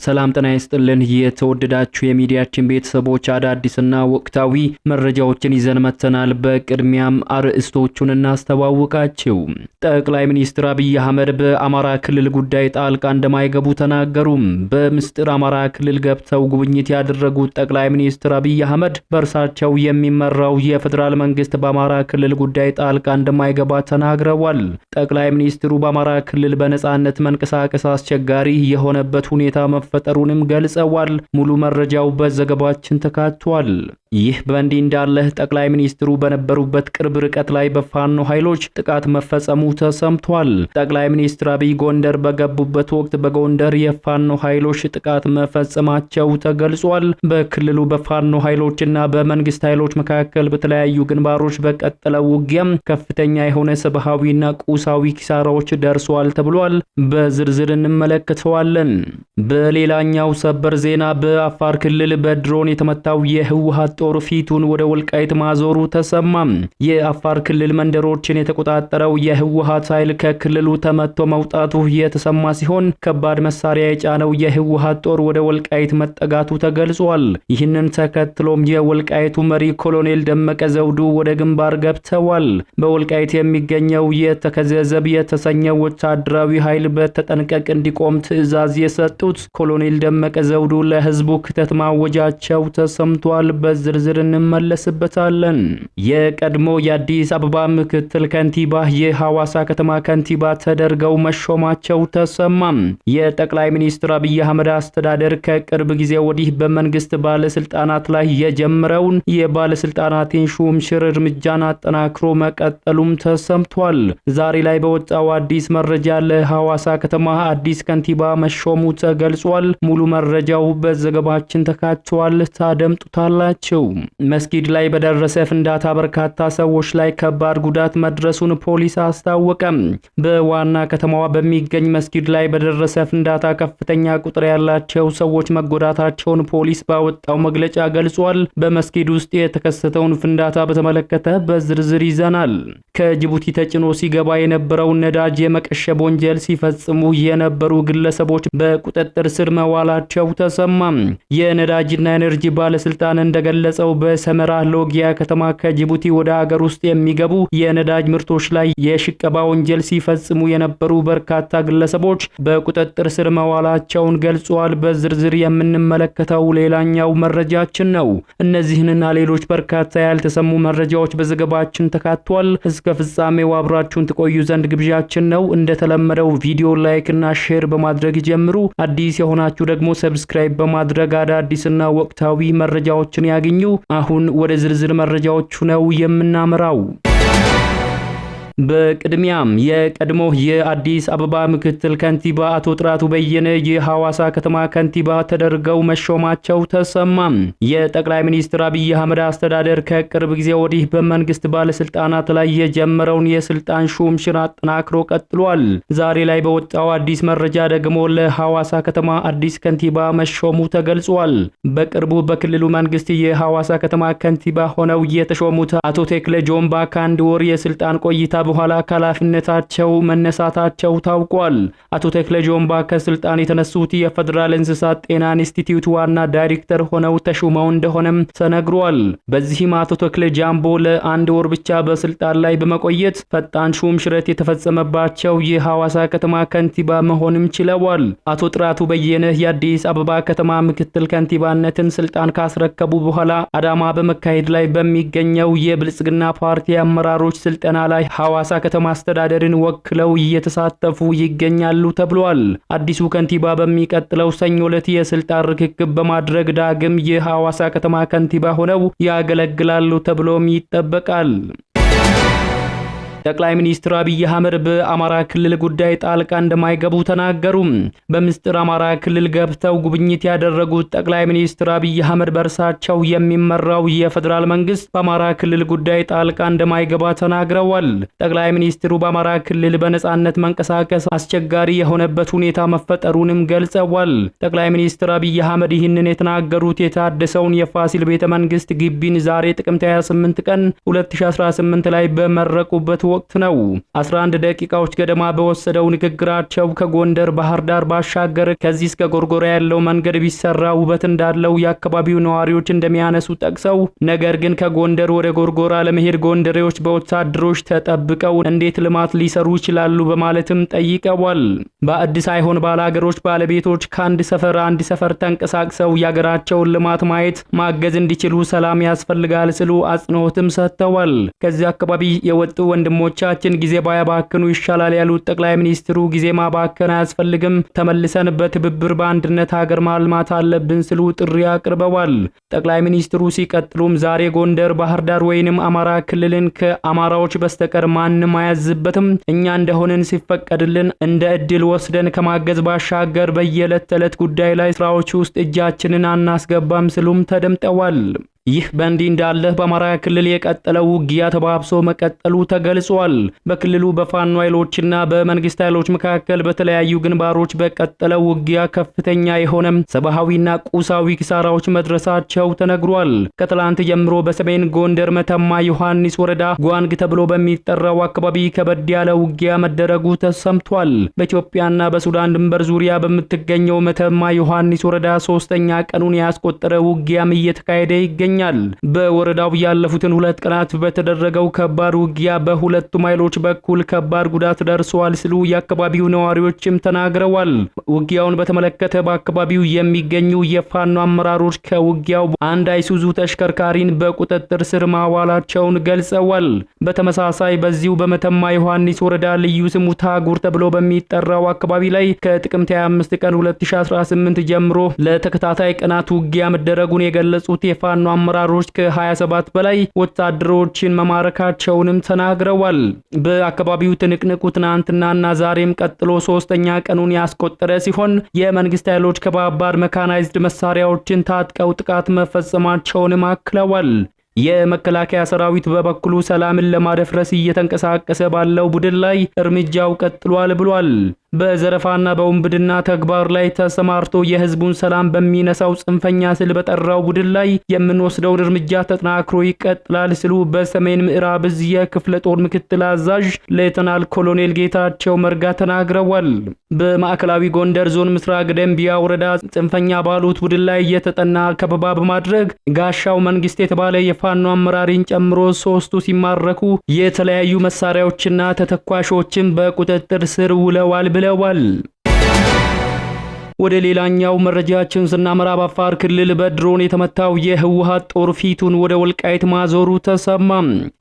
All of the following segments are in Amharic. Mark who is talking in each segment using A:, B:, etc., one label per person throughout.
A: ሰላም ጤና ይስጥልን የተወደዳችሁ የሚዲያችን ቤተሰቦች አዳዲስና ወቅታዊ መረጃዎችን ይዘን መተናል። በቅድሚያም አርዕስቶቹን እናስተዋውቃችሁ። ጠቅላይ ሚኒስትር አብይ አህመድ በአማራ ክልል ጉዳይ ጣልቃ እንደማይገቡ ተናገሩ። በምስጢር አማራ ክልል ገብተው ጉብኝት ያደረጉት ጠቅላይ ሚኒስትር አብይ አህመድ በእርሳቸው የሚመራው የፌደራል መንግስት በአማራ ክልል ጉዳይ ጣልቃ እንደማይገባ ተናግረዋል። ጠቅላይ ሚኒስትሩ በአማራ ክልል በነጻነት መንቀሳቀስ አስቸጋሪ የሆነበት ሁኔታ መፈጠሩንም ገልጸዋል። ሙሉ መረጃው በዘገባችን ተካቷል። ይህ በእንዲህ እንዳለ ጠቅላይ ሚኒስትሩ በነበሩበት ቅርብ ርቀት ላይ በፋኖ ኃይሎች ጥቃት መፈጸሙ ተሰምቷል። ጠቅላይ ሚኒስትር አብይ ጎንደር በገቡበት ወቅት በጎንደር የፋኖ ኃይሎች ጥቃት መፈጸማቸው ተገልጿል። በክልሉ በፋኖ ኃይሎችና በመንግስት ኃይሎች መካከል በተለያዩ ግንባሮች በቀጠለው ውጊያም ከፍተኛ የሆነ ሰብአዊና ቁሳዊ ኪሳራዎች ደርሷል ተብሏል። በዝርዝር እንመለከተዋለን። በሌላኛው ሰበር ዜና በአፋር ክልል በድሮን የተመታው የህወሓት ጦር ፊቱን ወደ ወልቃይት ማዞሩ ተሰማ። የአፋር ክልል መንደሮችን የተቆጣጠረው የህወሓት ኃይል ከክልሉ ተመቶ መውጣቱ የተሰማ ሲሆን ከባድ መሳሪያ የጫነው የህወሓት ጦር ወደ ወልቃይት መጠጋቱ ተገልጿል። ይህንን ተከትሎም የወልቃይቱ መሪ ኮሎኔል ደመቀ ዘውዱ ወደ ግንባር ገብተዋል። በወልቃይት የሚገኘው የተከዘዘብ የተሰኘው ወታደራዊ ኃይል በተጠንቀቅ እንዲቆም ትዕዛዝ የሰጡት ኮሎኔል ደመቀ ዘውዱ ለህዝቡ ክተት ማወጃቸው ተሰምቷል። በዝርዝር እንመለስበታለን። የቀድሞ የአዲስ አበባ ምክትል ከንቲባ የሐዋሳ ከተማ ከንቲባ ተደርገው መሾማቸው ተሰማ። የጠቅላይ ሚኒስትር አብይ አህመድ አስተዳደር ከቅርብ ጊዜ ወዲህ በመንግስት ባለስልጣናት ላይ የጀመረውን የባለስልጣናትን ሹምሽር እርምጃን አጠናክሮ መቀጠሉም ተሰምቷል። ዛሬ ላይ በወጣው አዲስ መረጃ ለሐዋሳ ከተማ አዲስ ከንቲባ መሾሙ ተገልጿል። ሙሉ መረጃው በዘገባችን ተካቷል። ታደምጡታላችሁ። መስጊድ ላይ በደረሰ ፍንዳታ በርካታ ሰዎች ላይ ከባድ ጉዳት መድረሱን ፖሊስ አስታወቀ። በዋና ከተማዋ በሚገኝ መስጊድ ላይ በደረሰ ፍንዳታ ከፍተኛ ቁጥር ያላቸው ሰዎች መጎዳታቸውን ፖሊስ ባወጣው መግለጫ ገልጿል። በመስጊድ ውስጥ የተከሰተውን ፍንዳታ በተመለከተ በዝርዝር ይዘናል። ከጅቡቲ ተጭኖ ሲገባ የነበረው ነዳጅ የመቀሸብ ወንጀል ሲፈጽሙ የነበሩ ግለሰቦች በቁጥጥር ስር መዋላቸው ተሰማ። የነዳጅና ኤነርጂ ባለስልጣን እንደገለጸው በሰመራ ሎጊያ ከተማ ከጅቡቲ ወደ ሀገር ውስጥ የሚገቡ የነዳጅ ምርቶች ላይ የሽቀባ ወንጀል ሲፈጽሙ የነበሩ በርካታ ግለሰቦች በቁጥጥር ስር መዋላቸውን ገልጿል። በዝርዝር የምንመለከተው ሌላኛው መረጃችን ነው። እነዚህንና ሌሎች በርካታ ያልተሰሙ መረጃዎች በዘገባችን ተካቷል። እስከ ፍጻሜው አብራችሁን ትቆዩ ዘንድ ግብዣችን ነው። እንደተለመደው ቪዲዮ ላይክ እና ሼር በማድረግ ጀምሩ። አዲስ የሆናችሁ ደግሞ ሰብስክራይብ በማድረግ አዳዲስና ወቅታዊ መረጃዎችን ያገኙ። አሁን ወደ ዝርዝር መረጃዎቹ ነው የምናመራው። በቅድሚያም የቀድሞ የአዲስ አበባ ምክትል ከንቲባ አቶ ጥራቱ በየነ የሐዋሳ ከተማ ከንቲባ ተደርገው መሾማቸው ተሰማ። የጠቅላይ ሚኒስትር አብይ አህመድ አስተዳደር ከቅርብ ጊዜ ወዲህ በመንግስት ባለስልጣናት ላይ የጀመረውን የስልጣን ሹምሽር አጠናክሮ ቀጥሏል። ዛሬ ላይ በወጣው አዲስ መረጃ ደግሞ ለሐዋሳ ከተማ አዲስ ከንቲባ መሾሙ ተገልጿል። በቅርቡ በክልሉ መንግስት የሐዋሳ ከተማ ከንቲባ ሆነው የተሾሙት አቶ ተክለ ጆምባ ከአንድ ወር የስልጣን ቆይታ በኋላ ከኃላፊነታቸው መነሳታቸው ታውቋል። አቶ ተክለ ጆምባ ከስልጣን የተነሱት የፌደራል እንስሳት ጤና ኢንስቲትዩት ዋና ዳይሬክተር ሆነው ተሹመው እንደሆነም ተነግሯል። በዚህም አቶ ተክለ ጃምቦ ለአንድ ወር ብቻ በስልጣን ላይ በመቆየት ፈጣን ሹምሽረት የተፈጸመባቸው የሐዋሳ ከተማ ከንቲባ መሆንም ችለዋል። አቶ ጥራቱ በየነ የአዲስ አበባ ከተማ ምክትል ከንቲባነትን ስልጣን ካስረከቡ በኋላ አዳማ በመካሄድ ላይ በሚገኘው የብልጽግና ፓርቲ አመራሮች ስልጠና ላይ ሐዋሳ ከተማ አስተዳደርን ወክለው እየተሳተፉ ይገኛሉ ተብሏል። አዲሱ ከንቲባ በሚቀጥለው ሰኞ ዕለት የስልጣን ርክክብ በማድረግ ዳግም የሐዋሳ ከተማ ከንቲባ ሆነው ያገለግላሉ ተብሎም ይጠበቃል። ጠቅላይ ሚኒስትር አብይ አህመድ በአማራ ክልል ጉዳይ ጣልቃ እንደማይገቡ ተናገሩ። በምስጢር አማራ ክልል ገብተው ጉብኝት ያደረጉት ጠቅላይ ሚኒስትር አብይ አህመድ በእርሳቸው የሚመራው የፌደራል መንግስት በአማራ ክልል ጉዳይ ጣልቃ እንደማይገባ ተናግረዋል። ጠቅላይ ሚኒስትሩ በአማራ ክልል በነጻነት መንቀሳቀስ አስቸጋሪ የሆነበት ሁኔታ መፈጠሩንም ገልጸዋል። ጠቅላይ ሚኒስትር አብይ አህመድ ይህንን የተናገሩት የታደሰውን የፋሲል ቤተ መንግስት ግቢን ዛሬ ጥቅምት 28 ቀን 2018 ላይ በመረቁበት ወቅት ነው። 11 ደቂቃዎች ገደማ በወሰደው ንግግራቸው ከጎንደር ባህር ዳር ባሻገር ከዚህ እስከ ጎርጎራ ያለው መንገድ ቢሰራ ውበት እንዳለው የአካባቢው ነዋሪዎች እንደሚያነሱ ጠቅሰው ነገር ግን ከጎንደር ወደ ጎርጎራ ለመሄድ ጎንደሬዎች በወታደሮች ተጠብቀው እንዴት ልማት ሊሰሩ ይችላሉ በማለትም ጠይቀዋል። ባዕድ ሳይሆን ባላገሮች ባለቤቶች ከአንድ ሰፈር አንድ ሰፈር ተንቀሳቅሰው ያገራቸውን ልማት ማየት ማገዝ እንዲችሉ ሰላም ያስፈልጋል ሲሉ አጽንኦትም ሰጥተዋል። ከዚህ አካባቢ የወጡ ወንድሞቻችን ጊዜ ባያባክኑ ይሻላል ያሉት ጠቅላይ ሚኒስትሩ ጊዜ ማባከን አያስፈልግም፣ ተመልሰን በትብብር በአንድነት ሀገር ማልማት አለብን ሲሉ ጥሪ አቅርበዋል። ጠቅላይ ሚኒስትሩ ሲቀጥሉም ዛሬ ጎንደር፣ ባህር ዳር ወይንም አማራ ክልልን ከአማራዎች በስተቀር ማንም አያዝበትም። እኛ እንደሆነን ሲፈቀድልን እንደ እድል ወስደን ከማገዝ ባሻገር በየዕለት ተዕለት ጉዳይ ላይ ስራዎች ውስጥ እጃችንን አናስገባም ሲሉም ተደምጠዋል። ይህ በእንዲህ እንዳለ በአማራ ክልል የቀጠለው ውጊያ ተባብሶ መቀጠሉ ተገልጿል። በክልሉ በፋኖ ኃይሎችና በመንግስት ኃይሎች መካከል በተለያዩ ግንባሮች በቀጠለው ውጊያ ከፍተኛ የሆነ ሰብአዊና ቁሳዊ ኪሳራዎች መድረሳቸው ተነግሯል። ከትላንት ጀምሮ በሰሜን ጎንደር መተማ ዮሐንስ ወረዳ ጓንግ ተብሎ በሚጠራው አካባቢ ከበድ ያለ ውጊያ መደረጉ ተሰምቷል። በኢትዮጵያና በሱዳን ድንበር ዙሪያ በምትገኘው መተማ ዮሐንስ ወረዳ 3ኛ ቀኑን ያስቆጠረ ውጊያም እየተካሄደ ይገኛል። በወረዳው ያለፉትን 2 ቀናት በተደረገው ከባድ ውጊያ በሁለቱም ኃይሎች በኩል ከባድ ጉዳት ደርሷል ሲሉ የአካባቢው ነዋሪዎችም ተናግረዋል። ውጊያውን በተመለከተ በአካባቢው የሚገኙ የፋኖ አመራሮች ከውጊያው አንድ አይሱዙ ተሽከርካሪን በቁጥጥር ስር ማዋላቸውን ገልጸዋል። በተመሳሳይ በዚሁ በመተማ ዮሐንስ ወረዳ ልዩ ስሙ ታጉር ተብሎ በሚጠራው አካባቢ ላይ ከጥቅምት 25 ቀን 2018 ጀምሮ ለተከታታይ ቀናት ውጊያ መደረጉን የገለጹት የፋኖ አመራሮች ከ27 በላይ ወታደሮችን መማረካቸውንም ተናግረዋል። በአካባቢው ትንቅንቁ ትናንትናና ዛሬም ቀጥሎ 3ኛ ቀኑን ያስቆጠረ ሲሆን የመንግስት ኃይሎች ከባባድ መካናይዝድ መሳሪያዎችን ታጥቀው ጥቃት መፈጸማቸውንም አክለዋል። የመከላከያ ሰራዊት በበኩሉ ሰላምን ለማደፍረስ እየተንቀሳቀሰ ባለው ቡድን ላይ እርምጃው ቀጥሏል ብሏል። በዘረፋና በውንብድና ተግባር ላይ ተሰማርቶ የህዝቡን ሰላም በሚነሳው ጽንፈኛ ስል በጠራው ቡድን ላይ የምንወስደውን እርምጃ ተጠናክሮ ይቀጥላል ሲሉ በሰሜን ምዕራብ እዝ የክፍለ ጦር ምክትል አዛዥ ሌተናል ኮሎኔል ጌታቸው መርጋ ተናግረዋል። በማዕከላዊ ጎንደር ዞን ምስራቅ ደንቢያ ወረዳ ጽንፈኛ ባሉት ቡድን ላይ የተጠና ከበባ በማድረግ ጋሻው መንግስት የተባለ የፋኖ አመራሪን ጨምሮ 3ቱ ሲማረኩ የተለያዩ መሳሪያዎችና ተተኳሾችን በቁጥጥር ስር ውለዋል ብለዋል። ወደ ሌላኛው መረጃችን ስናመራ በአፋር ክልል በድሮን የተመታው የህወሓት ጦር ፊቱን ወደ ወልቃይት ማዞሩ ተሰማ።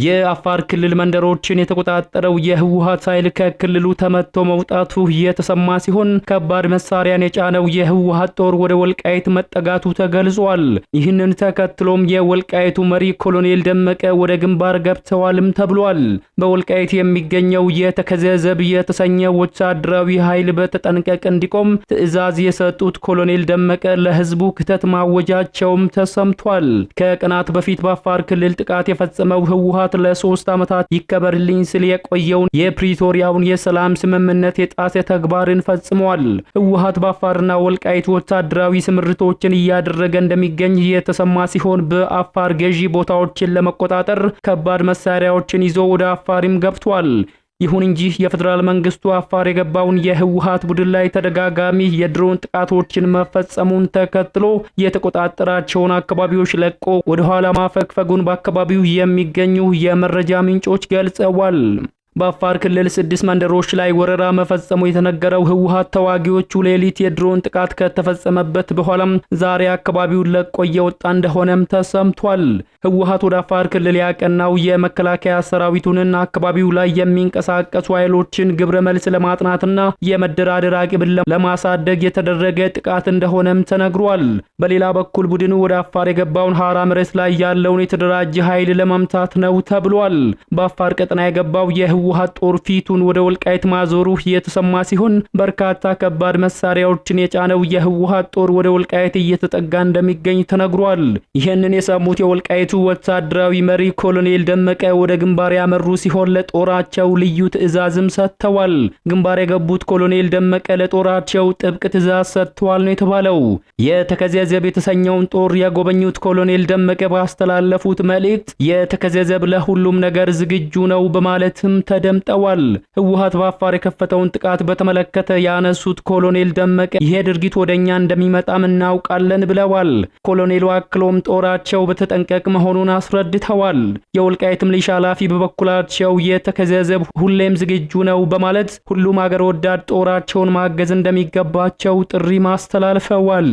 A: የአፋር ክልል መንደሮችን የተቆጣጠረው የህወሓት ኃይል ከክልሉ ተመቶ መውጣቱ የተሰማ ሲሆን ከባድ መሳሪያን የጫነው የህወሓት ጦር ወደ ወልቃይት መጠጋቱ ተገልጿል። ይህንን ተከትሎም የወልቃይቱ መሪ ኮሎኔል ደመቀ ወደ ግንባር ገብተዋልም ተብሏል። በወልቃይት የሚገኘው የተከዘ ዘብ የተሰኘ ወታደራዊ ኃይል በተጠንቀቅ እንዲቆም ትዕዛዝ የሰጡት ኮሎኔል ደመቀ ለህዝቡ ክተት ማወጃቸውም ተሰምቷል። ከቀናት በፊት በአፋር ክልል ጥቃት የፈጸመው ህወሓት ለ3 ዓመታት ይከበርልኝ ሲል የቆየውን የፕሪቶሪያውን የሰላም ስምምነት የጣሰ ተግባርን ፈጽሟል። ህወሓት በአፋርና ወልቃይት ወታደራዊ ስምሪቶችን እያደረገ እንደሚገኝ የተሰማ ሲሆን በአፋር ገዢ ቦታዎችን ለመቆጣጠር ከባድ መሳሪያዎችን ይዞ ወደ አፋርም ገብቷል። ይሁን እንጂ የፌደራል መንግስቱ አፋር የገባውን የህወሓት ቡድን ላይ ተደጋጋሚ የድሮን ጥቃቶችን መፈጸሙን ተከትሎ የተቆጣጠራቸውን አካባቢዎች ለቆ ወደ ኋላ ማፈግፈጉን በአካባቢው የሚገኙ የመረጃ ምንጮች ገልጸዋል። በአፋር ክልል 6 መንደሮች ላይ ወረራ መፈጸሙ የተነገረው ህወሓት ተዋጊዎቹ ሌሊት የድሮን ጥቃት ከተፈጸመበት በኋላም ዛሬ አካባቢውን ለቆ እየወጣ እንደሆነም ተሰምቷል። ህወሓት ወደ አፋር ክልል ያቀናው የመከላከያ ሰራዊቱንና አካባቢው ላይ የሚንቀሳቀሱ ኃይሎችን ግብረ መልስ ለማጥናትና የመደራደር አቅምን ለማሳደግ የተደረገ ጥቃት እንደሆነም ተነግሯል። በሌላ በኩል ቡድኑ ወደ አፋር የገባውን ሐራ መሬት ላይ ያለውን የተደራጀ ኃይል ለመምታት ነው ተብሏል። በአፋር ቀጠና የገባው የህወሓት ጦር ፊቱን ወደ ወልቃይት ማዞሩ የተሰማ ሲሆን በርካታ ከባድ መሳሪያዎችን የጫነው የህወሓት ጦር ወደ ወልቃይት እየተጠጋ እንደሚገኝ ተነግሯል። ይህንን የሰሙት የወልቃይቱ ወታደራዊ መሪ ኮሎኔል ደመቀ ወደ ግንባር ያመሩ ሲሆን ለጦራቸው ልዩ ትዕዛዝም ሰጥተዋል። ግንባር የገቡት ኮሎኔል ደመቀ ለጦራቸው ጥብቅ ትዕዛዝ ሰጥተዋል ነው የተባለው። የተከዘ ዘብ የተሰኘውን ጦር ያጎበኙት ኮሎኔል ደመቀ ባስተላለፉት መልእክት የተከዘ ዘብ ለሁሉም ነገር ዝግጁ ነው በማለትም ተደምጠዋል። ህወሓት በአፋር የከፈተውን ጥቃት በተመለከተ ያነሱት ኮሎኔል ደመቀ ይሄ ድርጊት ወደኛ እንደሚመጣም እናውቃለን ብለዋል። ኮሎኔሉ አክሎም ጦራቸው በተጠንቀቅ መሆኑን አስረድተዋል። የወልቃይት ሚሊሻ ኃላፊ በበኩላቸው የተከዜ ዘብ ሁሌም ዝግጁ ነው በማለት ሁሉም አገር ወዳድ ጦራቸውን ማገዝ እንደሚገባቸው ጥሪ ማስተላለፈዋል።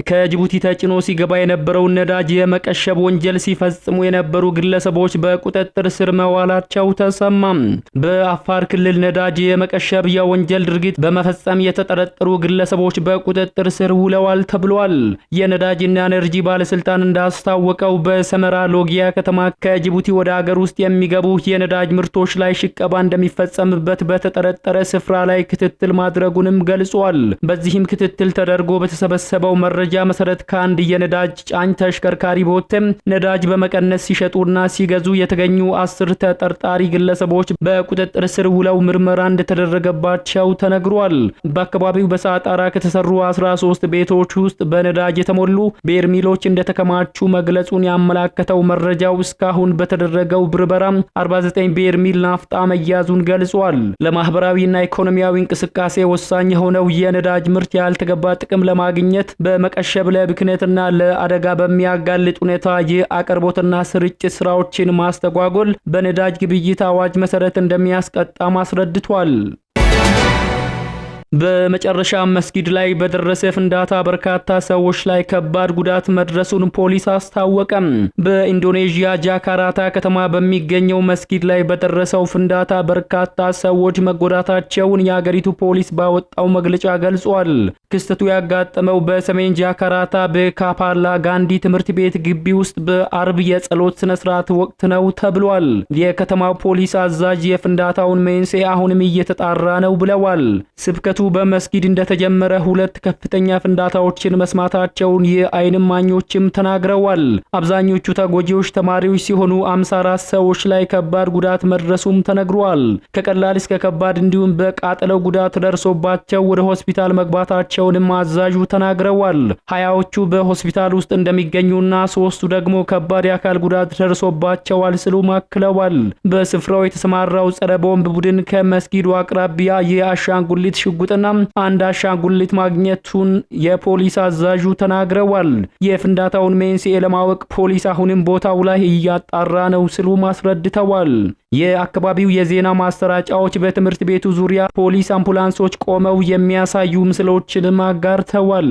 A: ከጅቡቲ ተጭኖ ሲገባ የነበረውን ነዳጅ የመቀሸብ ወንጀል ሲፈጽሙ የነበሩ ግለሰቦች በቁጥጥር ስር መዋላቸው ተሰማም። በአፋር ክልል ነዳጅ የመቀሸብ የወንጀል ድርጊት በመፈጸም የተጠረጠሩ ግለሰቦች በቁጥጥር ስር ውለዋል ተብሏል። የነዳጅና ኤነርጂ ባለስልጣን እንዳስታወቀው በሰመራ ሎጊያ ከተማ ከጅቡቲ ወደ አገር ውስጥ የሚገቡ የነዳጅ ምርቶች ላይ ሽቀባ እንደሚፈጸምበት በተጠረጠረ ስፍራ ላይ ክትትል ማድረጉንም ገልጿል። በዚህም ክትትል ተደርጎ በተሰበሰበው መረጃ መሰረት ከአንድ የነዳጅ ጫኝ ተሽከርካሪ ቦቴም ነዳጅ በመቀነስ ሲሸጡና ሲገዙ የተገኙ 10 ተጠርጣሪ ግለሰቦች በቁጥጥር ስር ውለው ምርመራ እንደተደረገባቸው ተነግሯል። በአካባቢው በሳጣራ ከተሰሩ 13 ቤቶች ውስጥ በነዳጅ የተሞሉ በርሜሎች እንደተከማቹ መግለጹን ያመላከተው መረጃው እስካሁን በተደረገው ብርበራ 49 በርሜል ናፍጣ መያዙን ገልጿል። ለማህበራዊና ኢኮኖሚያዊ እንቅስቃሴ ወሳኝ የሆነው የነዳጅ ምርት ያልተገባ ጥቅም ለማግኘት በመቀሸብ ለብክነትና ለአደጋ በሚያጋልጥ ሁኔታ የአቅርቦትና ስርጭት ስራዎችን ማስተጓጎል በነዳጅ ግብይት አዋጅ መሰረት እንደሚያስቀጣም አስረድቷል። በመጨረሻ መስጊድ ላይ በደረሰ ፍንዳታ በርካታ ሰዎች ላይ ከባድ ጉዳት መድረሱን ፖሊስ አስታወቀም። በኢንዶኔዥያ ጃካርታ ከተማ በሚገኘው መስጊድ ላይ በደረሰው ፍንዳታ በርካታ ሰዎች መጎዳታቸውን የአገሪቱ ፖሊስ ባወጣው መግለጫ ገልጿል። ክስተቱ ያጋጠመው በሰሜን ጃካርታ በካፓላ ጋንዲ ትምህርት ቤት ግቢ ውስጥ በአርብ የጸሎት ስነ ስርዓት ወቅት ነው ተብሏል። የከተማው ፖሊስ አዛዥ የፍንዳታውን መንስኤ አሁንም እየተጣራ ነው ብለዋል። ስብከቱ በመስጊድ እንደተጀመረ 2 ከፍተኛ ፍንዳታዎችን መስማታቸውን የዓይን እማኞችም ተናግረዋል። አብዛኞቹ ተጎጂዎች ተማሪዎች ሲሆኑ 54 ሰዎች ላይ ከባድ ጉዳት መድረሱም ተነግሯል። ከቀላል እስከ ከባድ እንዲሁም በቃጠለው ጉዳት ደርሶባቸው ወደ ሆስፒታል መግባታቸውንም አዛዡ ተናግረዋል። 20ዎቹ በሆስፒታል ውስጥ እንደሚገኙና 3ቱ ደግሞ ከባድ የአካል ጉዳት ደርሶባቸዋል ሲሉ አክለዋል። በስፍራው የተሰማራው ጸረ ቦምብ ቡድን ከመስጊዱ አቅራቢያ የአሻንጉሊት ሽጉጥና አንድ አሻንጉሊት ማግኘቱን የፖሊስ አዛዡ ተናግረዋል። የፍንዳታውን መንስኤ ለማወቅ ፖሊስ አሁንም ቦታው ላይ እያጣራ ነው ሲሉ አስረድተዋል። የአካባቢው የዜና ማሰራጫዎች በትምህርት ቤቱ ዙሪያ ፖሊስ አምቡላንሶች ቆመው የሚያሳዩ ምስሎችን አጋርተዋል።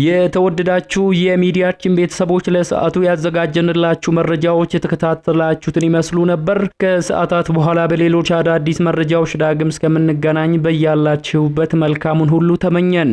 A: የተወደዳችሁ የሚዲያችን ቤተሰቦች ለሰዓቱ ያዘጋጀንላችሁ መረጃዎች የተከታተላችሁትን ይመስሉ ነበር። ከሰዓታት በኋላ በሌሎች አዳዲስ መረጃዎች ዳግም እስከምንገናኝ በያላችሁበት መልካሙን ሁሉ ተመኘን።